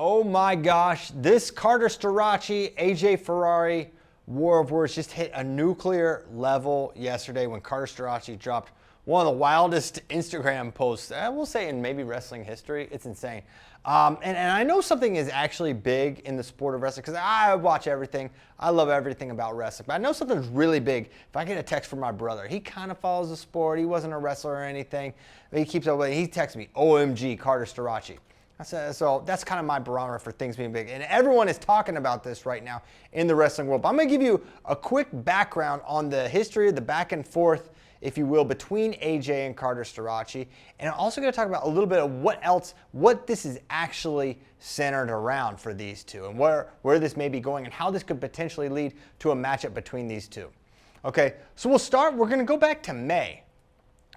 Oh my gosh, this Carter Starocci, AJ Ferrari war of words just hit a nuclear level yesterday when Carter Starocci dropped one of the wildest Instagram posts, I will say, in maybe wrestling history. It's insane. And I know something is actually big in the sport of wrestling because I watch everything. I love everything about wrestling. But I know something's really big. If I get a text from my brother, he kind of follows the sport. He wasn't a wrestler or anything. But he keeps up with it. He texts me, OMG, Carter Starocci. So that's kind of my barometer for things being big. And everyone is talking about this right now in the wrestling world. But I'm going to give you a quick background on the history of the back and forth, if you will, between AJ and Carter Starocci. And I'm also going to talk about a little bit of what this is actually centered around for these two and where this may be going and how this could potentially lead to a matchup between these two. Okay, so we're going to go back to May.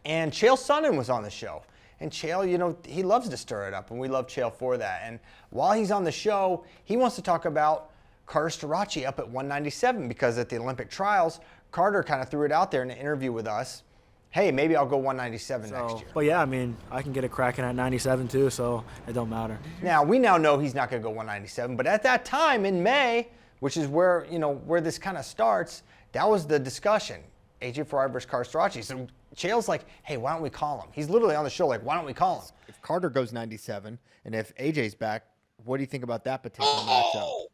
And Chael Sonnen was on the show. And Chael, he loves to stir it up, and we love Chael for that. And while he's on the show, he wants to talk about Carter Starocci up at 197 because at the Olympic trials, Carter kind of threw it out there in an interview with us. Hey, maybe I'll go 197 next year. But yeah, I can get it cracking at 97 too, so it don't matter. Now, we now know he's not going to go 197, but at that time in May, which is where this kind of starts, that was the discussion. AJ Ferrari versus Carter Starocci. So Chael's like, hey, why don't we call him? He's literally on the show like, why don't we call him? If Carter goes 97 and if AJ's back, what do you think about that potential matchup?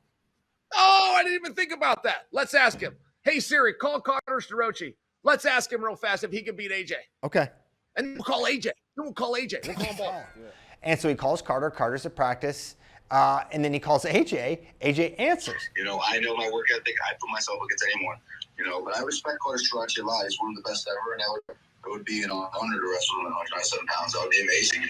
Oh, I didn't even think about that. Let's ask him. Hey, Siri, call Carter Starocci. Let's ask him real fast if he can beat AJ. Okay. And we'll call AJ. We'll call AJ. We'll call them both. And so he calls Carter. Carter's at practice. And then he calls AJ. AJ answers. I know my work ethic. I put myself against anyone. But I respect Carter Starocci a lot. He's one of the best ever, and it would be an honor to wrestle him at 197 pounds. That would be amazing,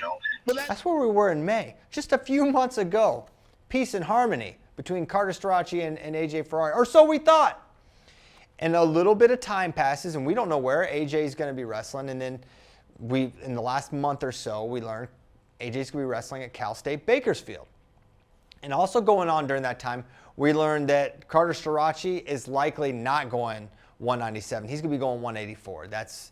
But that's where we were in May, just a few months ago. Peace and harmony between Carter Starocci and AJ Ferrari, or so we thought. And a little bit of time passes, and we don't know where AJ is going to be wrestling. And then in the last month or so, we learned AJ's going to be wrestling at Cal State Bakersfield. And also going on during that time, we learned that Carter Starocci is likely not going 197. He's going to be going 184. That's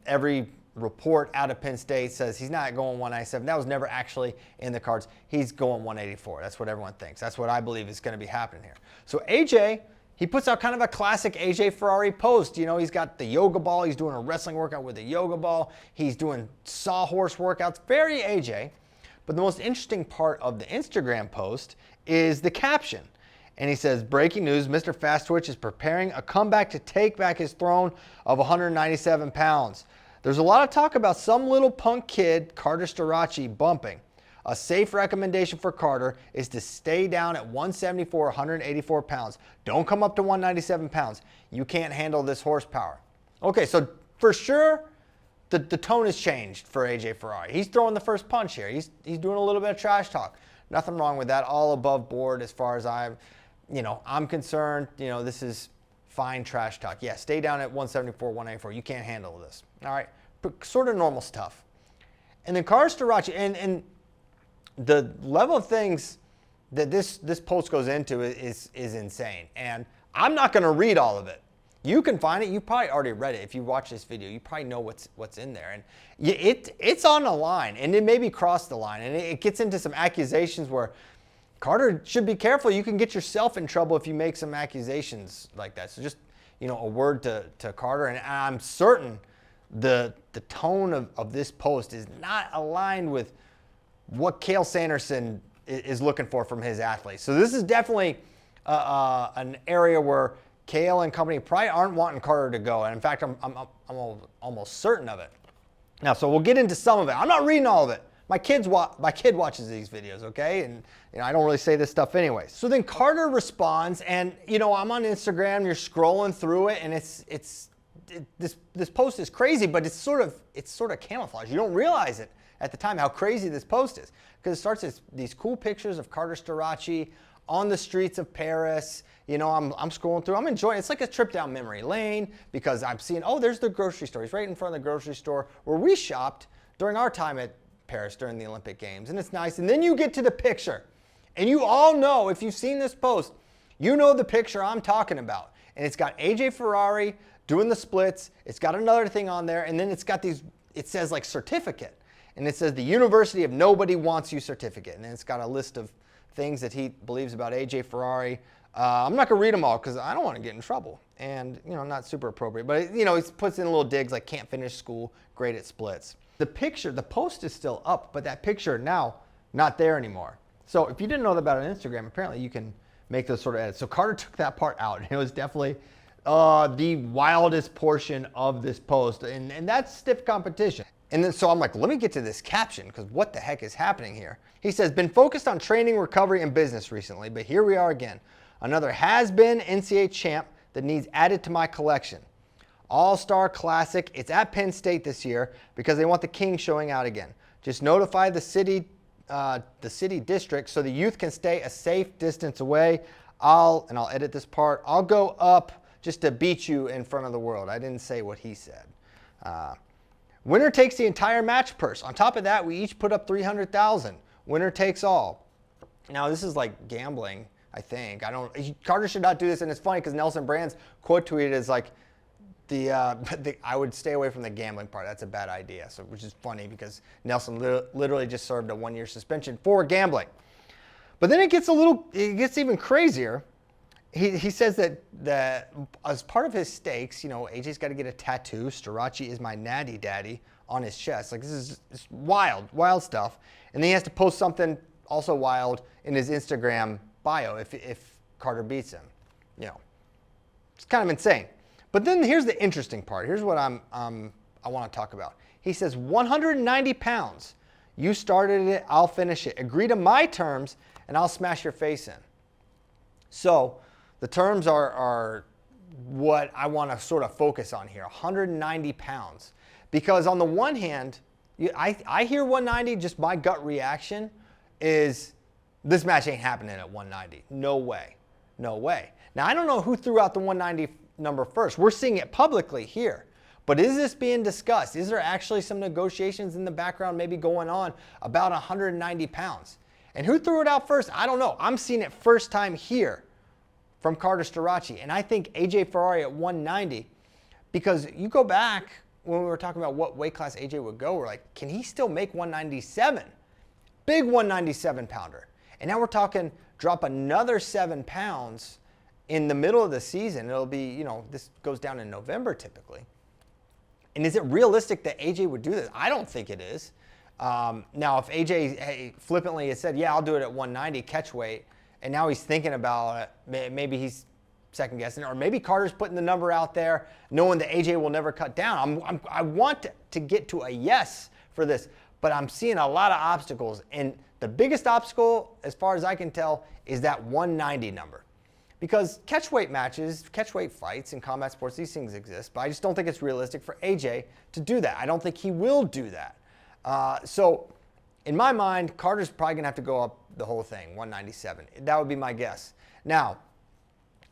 every report out of Penn State says he's not going 197. That was never actually in the cards. He's going 184. That's what everyone thinks. That's what I believe is going to be happening here. So AJ, he puts out kind of a classic AJ Ferrari post. He's got the yoga ball. He's doing a wrestling workout with a yoga ball. He's doing sawhorse workouts. Very AJ. But the most interesting part of the Instagram post is the caption. And he says, breaking news, Mr. Fast Twitch is preparing a comeback to take back his throne of 197 pounds. There's a lot of talk about some little punk kid, Carter Starocci, bumping. A safe recommendation for Carter is to stay down at 174, 184 pounds. Don't come up to 197 pounds. You can't handle this horsepower. Okay, so for sure, the tone has changed for AJ Ferrari. He's throwing the first punch here. He's doing a little bit of trash talk. Nothing wrong with that. All above board as far as I'm concerned. This is fine trash talk. Yeah, stay down at 174, 184. You can't handle this. All right, sort of normal stuff. And then Carter Starocci, and the level of things that this post goes into is insane. And I'm not going to read all of it. You can find it. You probably already read it. If you watch this video, you probably know what's in there. And it's on the line, and it maybe crossed the line. And it gets into some accusations where Carter should be careful. You can get yourself in trouble if you make some accusations like that. So just, a word to Carter. And I'm certain the tone of this post is not aligned with what Cael Sanderson is looking for from his athletes. So this is definitely an area where Cael and company probably aren't wanting Carter to go. And in fact, I'm almost certain of it. Now, so we'll get into some of it. I'm not reading all of it. My kid watches these videos, okay? And I don't really say this stuff anyways. So then Carter responds, and I'm on Instagram. You're scrolling through it, and this post is crazy, but it's sort of camouflage. You don't realize it at the time how crazy this post is, because it starts as these cool pictures of Carter Starocci on the streets of Paris. I'm scrolling through. I'm enjoying it. It's like a trip down memory lane because I'm seeing, there's the grocery store. He's right in front of the grocery store where we shopped during our time at Paris during the Olympic Games. And it's nice. And then you get to the picture. And you all know, if you've seen this post, you know the picture I'm talking about. And it's got AJ Ferrari doing the splits. It's got another thing on there. And then it's got these, it says like certificate. and it says the University of Nobody Wants You certificate. And then it's got a list of things that he believes about AJ Ferrari. I'm not going to read them all because I don't want to get in trouble. And, not super appropriate. But, he puts in little digs like can't finish school, great at splits. The post is still up, but that picture now not there anymore. So if you didn't know about it on Instagram, apparently you can make those sort of edits. So Carter took that part out, and it was definitely the wildest portion of this post. And that's stiff competition. And then so I'm like, let me get to this caption because what the heck is happening here? He says, been focused on training, recovery, and business recently, but here we are again. Another has-been NCAA champ that needs added to my collection. All-Star Classic. It's at Penn State this year because they want the King showing out again. Just notify the city district so the youth can stay a safe distance away. I'll edit this part. I'll go up just to beat you in front of the world. I didn't say what he said. Winner takes the entire match purse. On top of that, we each put up $300,000. Winner takes all. Now this is like gambling. I think. Carter should not do this, and it's funny because Nelson Brands quote tweeted as like, I would stay away from the gambling part. That's a bad idea. So, which is funny because Nelson literally just served a 1-year suspension for gambling. But then it gets even crazier. He says that as part of his stakes, AJ's got to get a tattoo. Starocci is my natty daddy on his chest. Like this is wild stuff. And then he has to post something also wild in his Instagram bio if Carter beats him. It's kind of insane. But then here's the interesting part. Here's what I want to talk about. He says 190 pounds. You started it, I'll finish it. Agree to my terms and I'll smash your face in. So the terms are what I want to sort of focus on here. 190 pounds. Because on the one hand, I hear 190, just my gut reaction is this match ain't happening at 190. No way. Now, I don't know who threw out the 190 number first. We're seeing it publicly here. But is this being discussed? Is there actually some negotiations in the background maybe going on about 190 pounds? And who threw it out first? I don't know. I'm seeing it first time here from Carter Starocci. And I think AJ Ferrari at 190, because you go back when we were talking about what weight class AJ would go, we're like, can he still make 197? Big 197 pounder. And now we're talking drop another 7 pounds in the middle of the season. It'll be, this goes down in November typically. And is it realistic that AJ would do this? I don't think it is. Now, if AJ flippantly had said, yeah, I'll do it at 190 catch weight, and now he's thinking about it, maybe he's second guessing, or maybe Carter's putting the number out there knowing that AJ will never cut down. I want to get to a yes for this, but I'm seeing a lot of obstacles. And the biggest obstacle, as far as I can tell, is that 190 number. Because catchweight matches, catchweight fights in combat sports, these things exist, but I just don't think it's realistic for AJ to do that. I don't think he will do that. So in my mind, Carter's probably going to have to go up the whole thing, 197. That would be my guess. Now,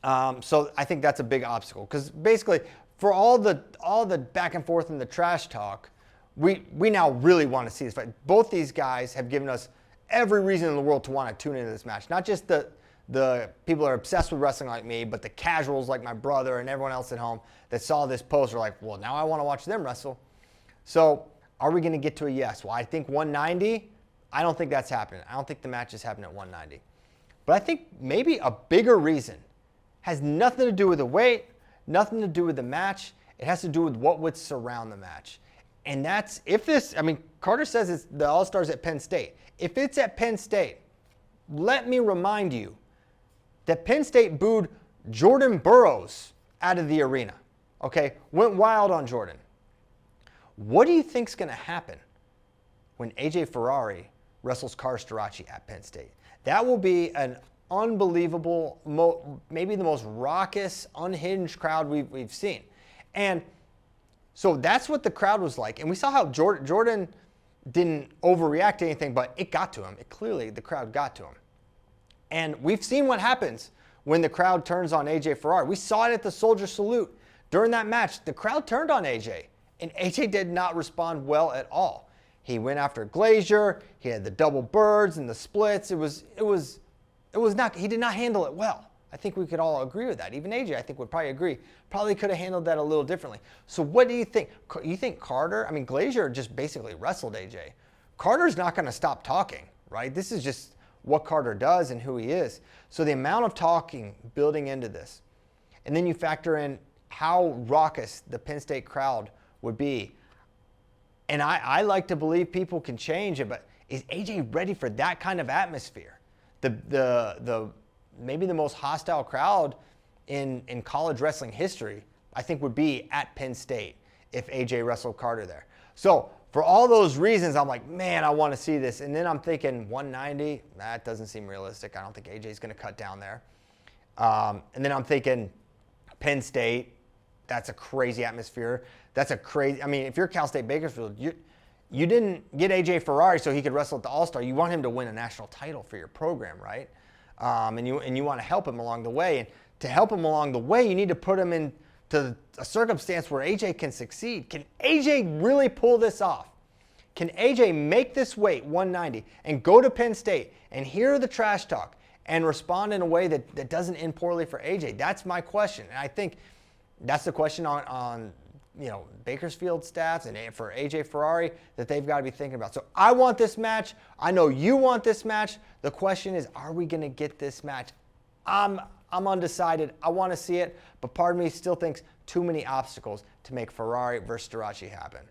so I think that's a big obstacle because basically for all the back and forth and the trash talk, we now really want to see this fight. Both these guys have given us every reason in the world to want to tune into this match. Not just the people that are obsessed with wrestling like me, but the casuals like my brother and everyone else at home that saw this post are like, well, now I want to watch them wrestle. So are we going to get to a yes? Well, I think 190, I don't think that's happening. I don't think the match is happening at 190. But I think maybe a bigger reason has nothing to do with the weight, nothing to do with the match. It has to do with what would surround the match. And that's, Carter says it's the All-Stars at Penn State. If it's at Penn State, let me remind you that Penn State booed Jordan Burroughs out of the arena. Okay, went wild on Jordan. What do you think's going to happen when AJ Ferrari wrestles Carter Starocci at Penn State? That will be an unbelievable, maybe the most raucous, unhinged crowd we've seen. And so that's what the crowd was like. And we saw how Jordan didn't overreact to anything, but it got to him. Clearly, the crowd got to him. And we've seen what happens when the crowd turns on AJ Ferrari. We saw it at the Soldier Salute. During that match, the crowd turned on AJ, and AJ did not respond well at all. He went after Glazier. He had the double birds and the splits. It was not. He did not handle it well. I think we could all agree with that. Even AJ, I think, would probably agree. Probably could have handled that a little differently. So what do you think? You think Carter? Glazier just basically wrestled AJ. Carter's not going to stop talking, right? This is just what Carter does and who he is. So the amount of talking building into this, and then you factor in how raucous the Penn State crowd would be. And I like to believe people can change it, but is AJ ready for that kind of atmosphere? The maybe the most hostile crowd in college wrestling history, I think, would be at Penn State if AJ wrestled Carter there. So for all those reasons, I'm like, man, I want to see this. And then I'm thinking 190, that doesn't seem realistic. I don't think AJ's going to cut down there. And then I'm thinking Penn State, that's a crazy atmosphere. That's a crazy, I mean, if you're Cal State Bakersfield, you didn't get AJ Ferrari so he could wrestle at the All-Star. You want him to win a national title for your program, right? And you want to help him along the way. And to help him along the way, you need to put him into a circumstance where AJ can succeed. Can AJ really pull this off? Can AJ make this weight 190 and go to Penn State and hear the trash talk and respond in a way that doesn't end poorly for AJ? That's my question. And I think that's the question on Bakersfield staffs and for AJ Ferrari that they've got to be thinking about. So I want this match. I know you want this match. The question is, are we going to get this match? I'm undecided. I want to see it, but part of me still thinks too many obstacles to make Ferrari versus Starocci happen.